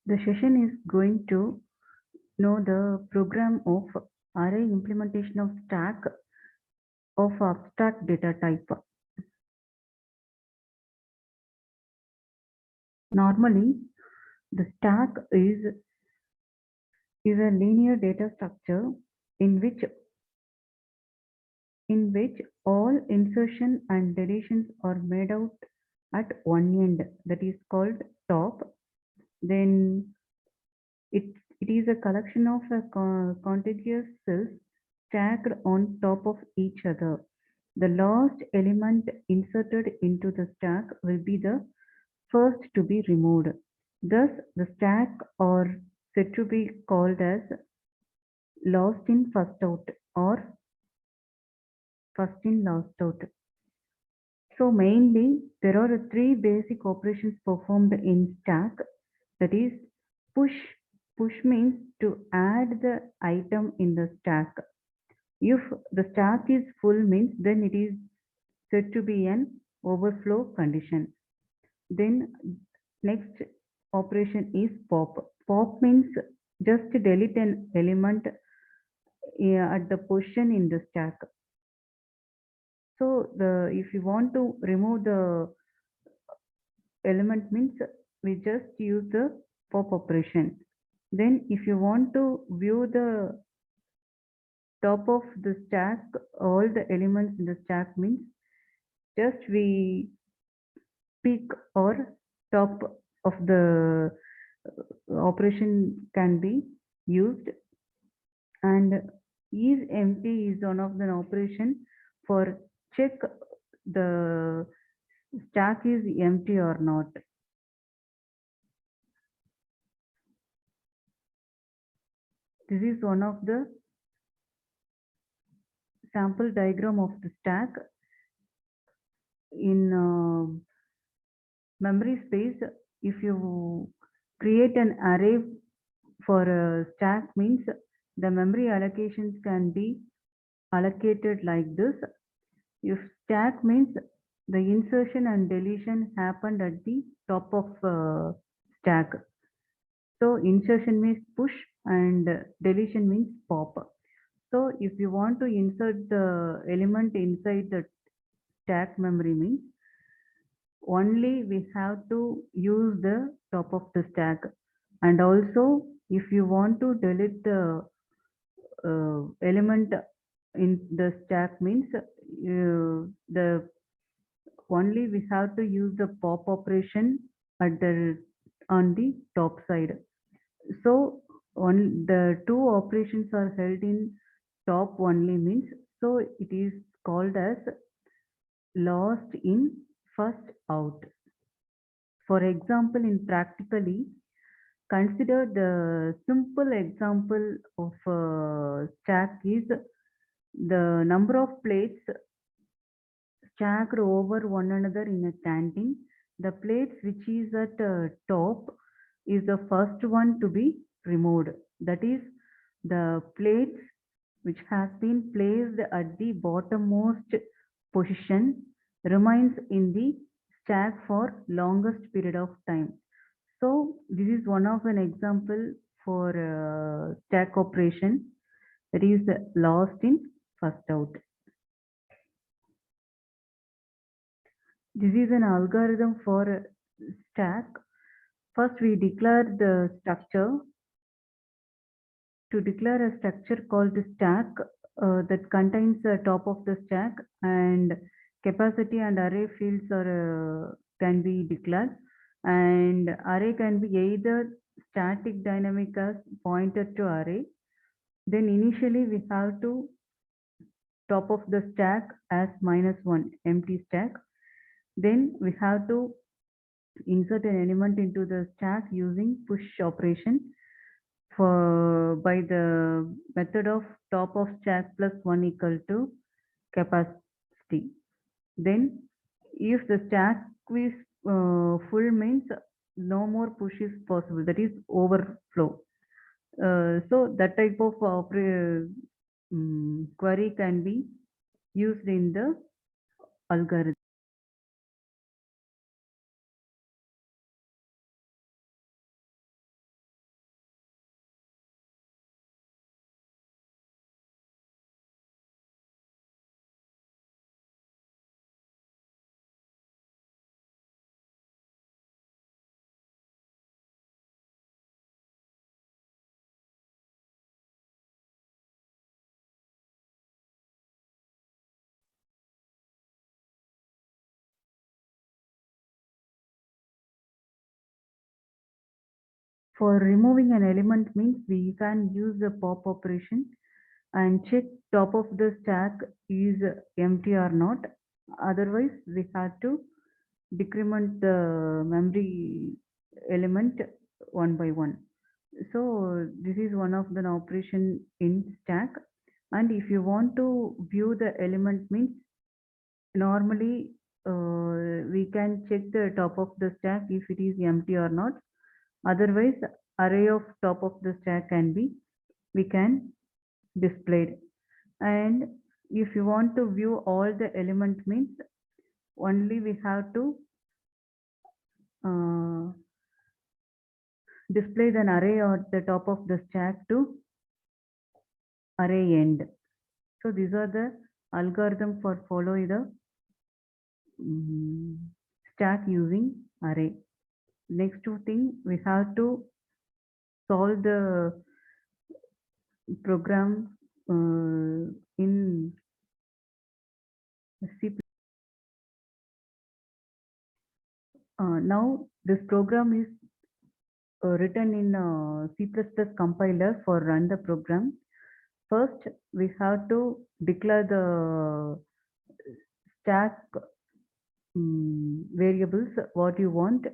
The session is going to know the program of array implementation of stack of abstract data type. Normally, the stack is a linear data structure in which all insertion and deletions are made out at one end, that is called top. Then it is a collection of contiguous cells stacked on top of each other. The last element inserted into the stack will be the first to be removed. Thus, the stack are said to be called as last in first out or first in last out. So mainly there are three basic operations performed in stack, that is push. Push means to add the item in the stack. If the stack is full means then it is said to be an overflow condition. Then next operation is pop. Pop means just delete an element at the position in the stack. So if you want to remove the element means we just use the pop operation. Then if you want to view the top of the stack, all the elements in the stack means just we peak or top of the operation can be used. And is empty is one of the operation for check the stack is empty or not. This is one of the sample diagram of the stack. In memory space, if you create an array for a stack means the memory allocations can be allocated like this. If stack means the insertion and deletion happened at the top of stack. So insertion means push and deletion means pop. So if you want to insert the element inside the stack memory means only we have to use the top of the stack. And also if you want to delete the element in the stack means the only we have to use the pop operation at the on the top side. So on the two operations are held in top only means so it is called as last in first out. For example, in practically consider the simple example of stack is the number of plates stacked over one another in a canteen. The plates which is at top is the first one to be removed. That is the plates which has been placed at the bottommost position remains in the stack for longest period of time. So this is one of an example for stack operation, that is last in first out. This is an algorithm for stack. First we declare the structure. To declare a structure called stack that contains the top of the stack, and capacity and array fields are can be declared, and array can be either static dynamic as pointer to array. Then initially we have to top of the stack as -1 empty stack. Then we have to insert an element into the stack using push operation for by the method of top of stack plus 1 equal to capacity. Then if the stack is full means no more push is possible, that is overflow. So that type of query can be used in the algorithm. For removing an element means we can use the pop operation and check top of the stack is empty or not. Otherwise, we have to decrement the memory element one by one. So this is one of the operation in stack. And if you want to view the element means normally we can check the top of the stack if it is empty or not. Otherwise, array of top of the stack can be we can displayed. And if you want to view all the element means only we have to uh, display an array at the top of the stack to array end. So these are the algorithm for following the stack using array. Next two thing we have to solve the program in C. Now this program is written in C++ compiler for run the program. First, we have to declare the stack variables what you want.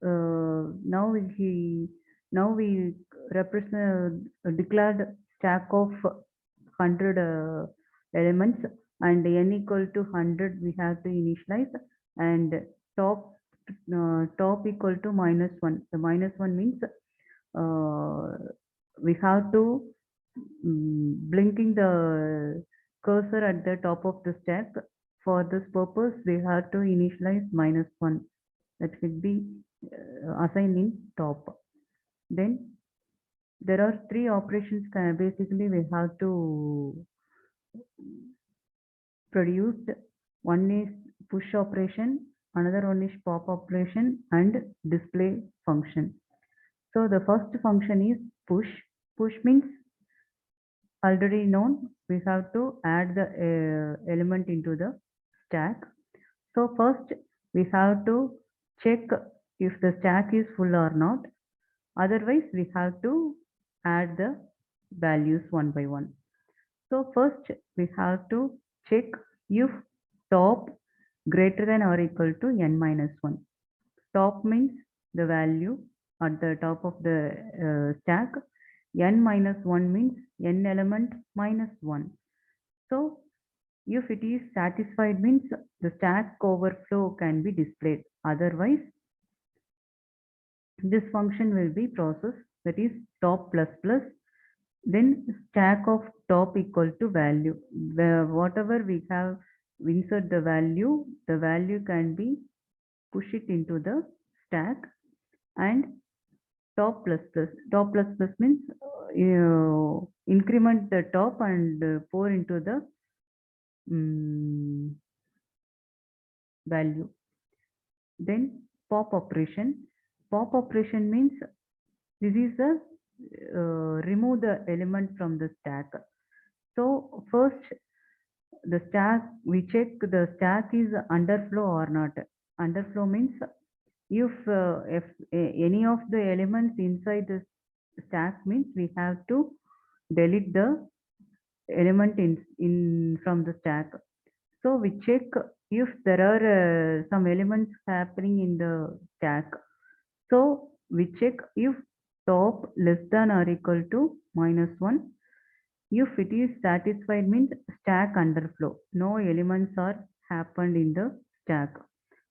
Now we represent declared stack of 100 elements and n equal to 100 we have to initialize and top equal to -1. The -1 means we have to blinking the cursor at the top of the stack. For this purpose, we have to initialize -1 that will be assigned in top. Then there are three operations basically we have to produce. One is push operation, another one is pop operation and display function. So the first function is push. Push means already known, we have to add the element into the stack. So first we have to check if the stack is full or not. Otherwise, we have to add the values one by one. So first we have to check if top greater than or equal to n minus 1. Top means the value at the top of the stack. N minus 1 means n element minus 1. So if it is satisfied means the stack overflow can be displayed. Otherwise, this function will be processed, that is top plus plus, then stack of top equal to value. Whatever we have insert the value can be push it into the stack and top plus plus. Top plus plus means increment the top and pour into the value. Then pop operation. Pop operation means this is the remove the element from the stack. So first the stack, we check the stack is underflow or not. Underflow means if any of the elements inside the stack means we have to delete the element in from the stack. So we check if there are some elements happening in the stack. So we check if top less than or equal to -1. If it is satisfied means stack underflow. No elements are happened in the stack.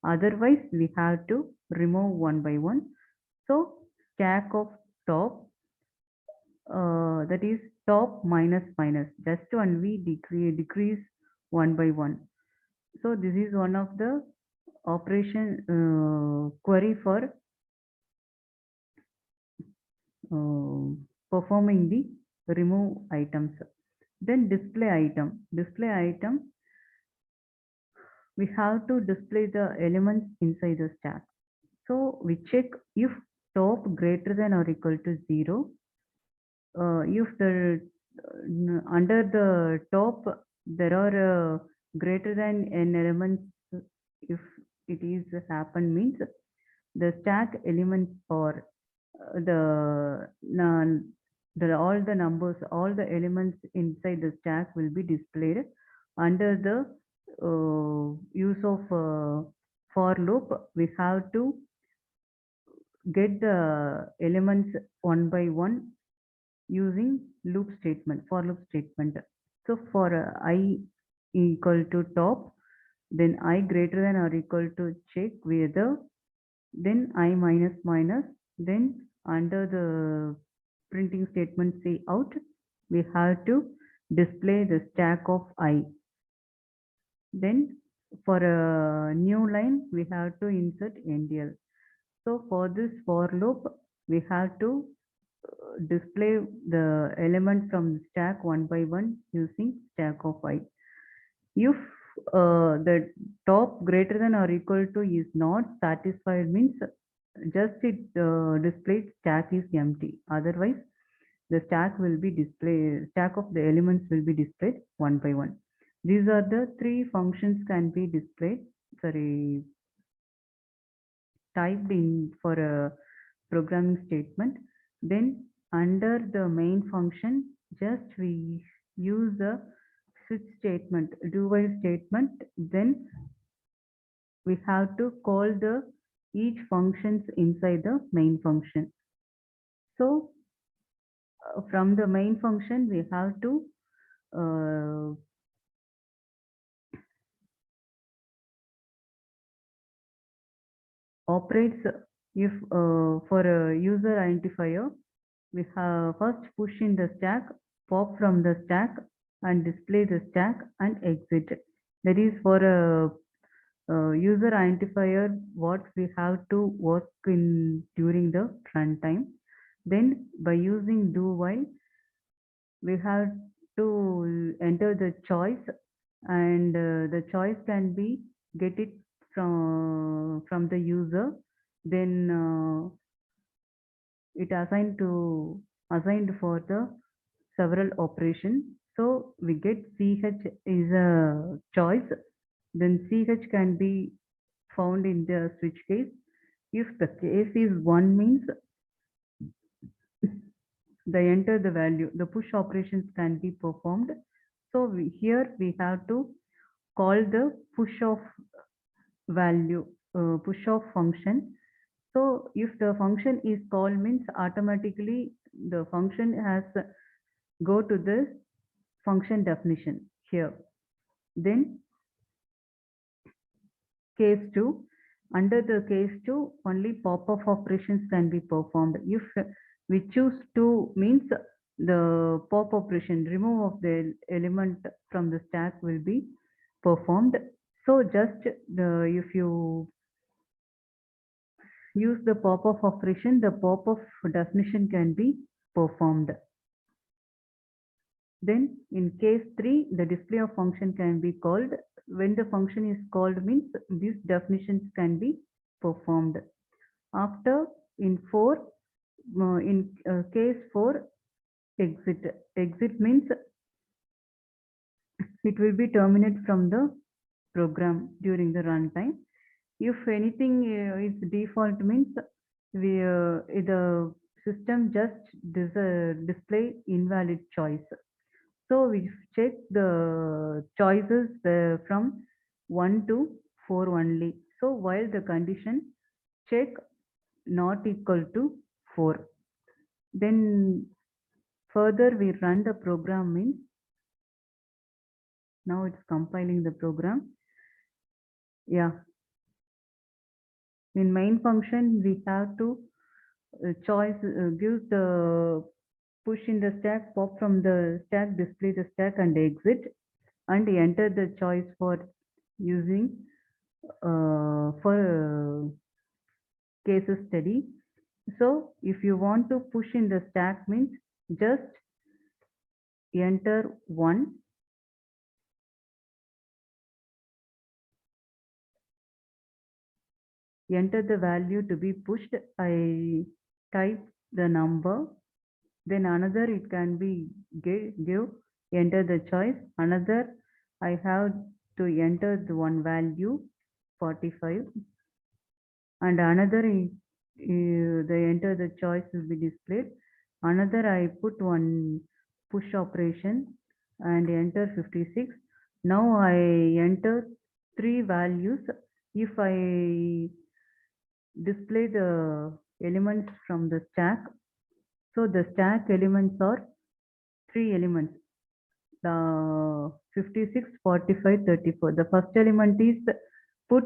Otherwise, we have to remove one by one. So stack of top, that is top minus minus, just one we decrease one by one. So this is one of the operation query for performing the remove items. Then display item. Display item, we have to display the elements inside the stack. So we check if top greater than or equal to 0. If the under the top there are greater than n elements, if it is happen means the stack elements are all the numbers, all the elements inside the stack will be displayed under the use of for loop. We have to get the elements one by one using loop statement, for loop statement. So for I equal to top, then I greater than or equal to check whether, then I minus minus, then under the printing statement say out, we have to display the stack of I. Then for a new line, we have to insert NDL. So for this for loop, we have to display the element from the stack one by one using stack of I. If the top greater than or equal to is not satisfied, means just it displays stack is empty. Otherwise, the stack will be displayed, stack of the elements will be displayed one by one. These are the three functions can be displayed, sorry, typed in for a programming statement. Then under the main function, just we use the switch statement, do while statement. Then we have to call the each functions inside the main function. So from the main function, we have to uh, operates if for a user identifier, we have first push in the stack, pop from the stack, and display the stack and exit. That is for a user identifier what we have to work in during the runtime. Then by using do while, we have to enter the choice, and the choice can be get it from the user. Then it assigned for the several operations. So we get ch is a choice. Then ch can be found in the switch case. If the case is 1 means they enter the value, the push operations can be performed. So here we have to call the push of value, push of function. So if the function is called means automatically the function has go to this function definition here. Then case 2, under the case 2 only pop-off operations can be performed. If we choose to means the pop operation, remove of the element from the stack will be performed. So just if you use the pop-off operation, the pop-off definition can be performed. Then in case 3, the display of function can be called. When the function is called means these definitions can be performed. After in 4, in case 4, exit. Exit means it will be terminated from the program during the runtime. If anything is default means the system just display invalid choice. So we check the choices from 1 to 4 only. So while the condition check not equal to 4, then further we run the program means now it's compiling the program. Yeah. In main function, we have to give the push in the stack, pop from the stack, display the stack and exit, and enter the choice for using for cases study. So if you want to push in the stack means just enter 1, enter the value to be pushed. I type the number, then another it can be give enter the choice, another I have to enter the one value 45, and another they enter the choice will be displayed. Another I put one push operation and enter 56. Now I enter three values. If I display the elements from the stack, so the stack elements are three elements. The 56, 45, 34. The first element is put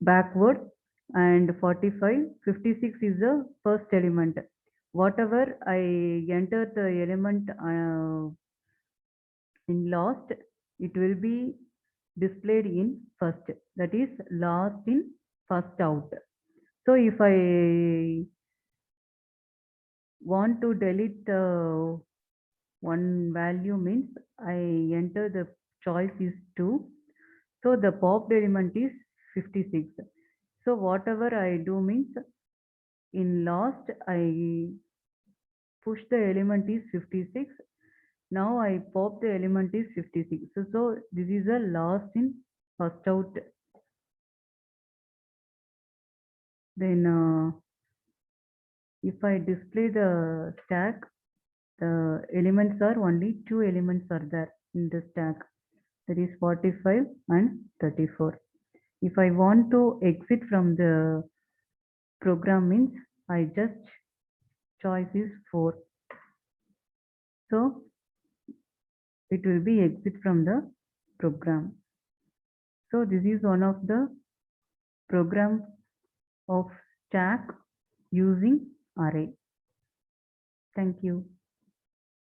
backward and 45, 56 is the first element. Whatever I enter the element in last, it will be displayed in first. That is last in, first out. So if I want to delete the one value means I enter the choice is 2. So the popped element is 56. So whatever I do means in last I push the element is 56. Now I pop the element is 56. So this is a last in, first out. Then if I display the stack, the elements are only two elements are there in the stack. That is 45 and 34. If I want to exit from the program means I just choice is 4. So it will be exit from the program. So this is one of the program of stack using array. Thank you.